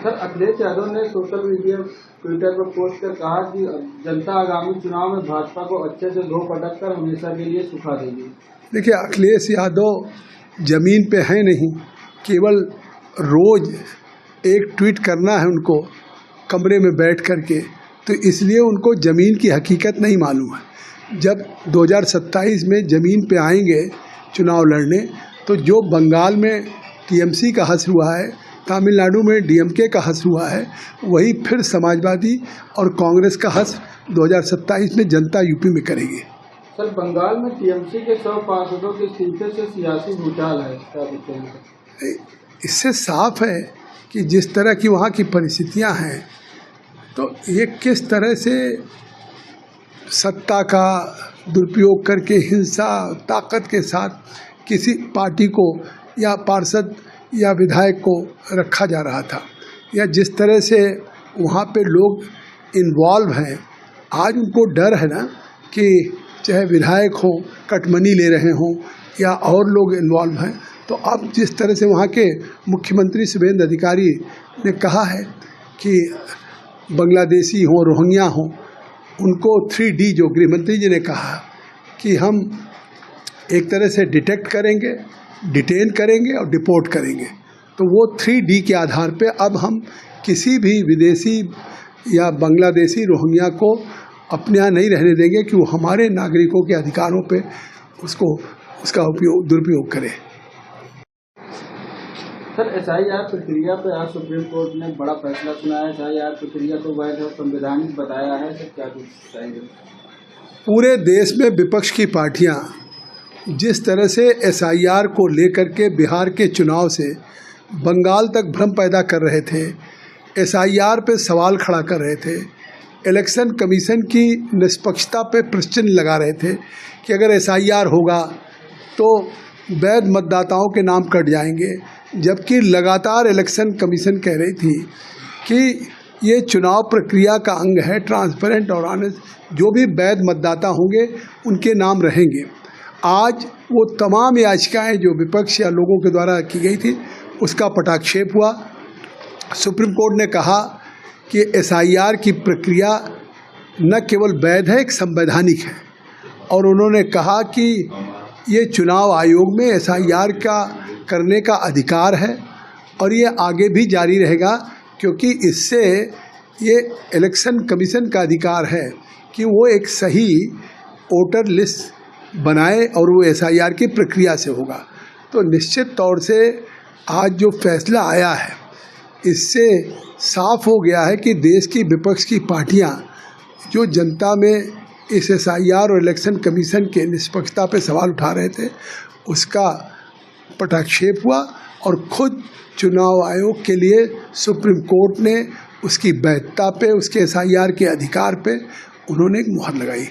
Sir, Akhilesh Yadav ने social media Twitter पर post कर कहा कि जनता आगामी चुनाव में भाजपा को अच्छे से धो पटक कर हमेशा के लिए सुखा देगी। देखिए, अखिलेश यादव जमीन पे है नहीं, केवल रोज एक ट्वीट करना है उनको कमरे में बैठ करके, तो इसलिए उनको ज़मीन की हकीकत नहीं मालूम है। जब 2027 में ज़मीन पे आएंगे चुनाव लड़ने, तो जो बंगाल में टीएमसी का हश्र हुआ है, तमिलनाडु में डीएमके का हश्र हुआ है, वही फिर समाजवादी और कांग्रेस का हश्र 2027 में जनता यूपी में करेगी। सर, बंगाल में टीएमसी के 100 पार्षदों के इस्तीफे से सियासी भूचाल है, क्या कहते हैं? इससे साफ है कि जिस तरह की वहाँ की परिस्थितियाँ हैं, तो ये किस तरह से सत्ता का दुरुपयोग करके हिंसा ताकत के साथ किसी पार्टी को या पार्षद या विधायक को रखा जा रहा था, या जिस तरह से वहाँ पे लोग इन्वॉल्व हैं। आज उनको डर है ना कि चाहे विधायक हो कटमनी ले रहे हों या और लोग इन्वॉल्व हैं, तो अब जिस तरह से वहाँ के मुख्यमंत्री शुभेंदु अधिकारी ने कहा है कि बांग्लादेशी हों रोहिंग्या हों, उनको 3D जो गृहमंत्री जी ने कहा कि हम एक तरह से डिटेक्ट करेंगे, डिटेन करेंगे और डिपोर्ट करेंगे, तो वो 3D के आधार पे अब हम किसी भी विदेशी या बांग्लादेशी रोहिंग्या को अपने यहाँ नहीं रहने देंगे कि वो हमारे नागरिकों के अधिकारों पे उसका दुरुपयोग करे। सर, SIR प्रक्रिया पर आज सुप्रीम कोर्ट ने बड़ा फैसला सुनाया है। SIR प्रक्रिया को वैध और संवैधानिक बताया है। सर, क्या कुछ चाहिए? पूरे देश में विपक्ष की पार्टियां जिस तरह से SIR को लेकर के बिहार के चुनाव से बंगाल तक भ्रम पैदा कर रहे थे, SIR पे सवाल खड़ा कर रहे थे, इलेक्शन कमीशन की निष्पक्षता पे प्रश्न लगा रहे थे कि अगर SIR होगा तो वैध मतदाताओं के नाम कट जाएंगे, जबकि लगातार इलेक्शन कमीशन कह रही थी कि ये चुनाव प्रक्रिया का अंग है, ट्रांसपेरेंट और ऑनेस्ट, जो भी वैध मतदाता होंगे उनके नाम रहेंगे। आज वो तमाम याचिकाएं जो विपक्ष या लोगों के द्वारा की गई थी, उसका पटाक्षेप हुआ। सुप्रीम कोर्ट ने कहा कि SIR की प्रक्रिया न केवल वैध है, एक संवैधानिक है, और उन्होंने कहा कि ये चुनाव आयोग में SIR का करने का अधिकार है और ये आगे भी जारी रहेगा, क्योंकि इससे ये इलेक्शन कमीशन का अधिकार है कि वो एक सही वोटर लिस्ट बनाए और वो SIR की प्रक्रिया से होगा। तो निश्चित तौर से आज जो फैसला आया है, इससे साफ हो गया है कि देश की विपक्ष की पार्टियां जो जनता में इस SIR और इलेक्शन कमीशन के निष्पक्षता पे सवाल उठा रहे थे, उसका पटाक्षेप हुआ और खुद चुनाव आयोग के लिए सुप्रीम कोर्ट ने उसकी वैधता पे, उसके SIR के अधिकार पे उन्होंने एक मुहर लगाई।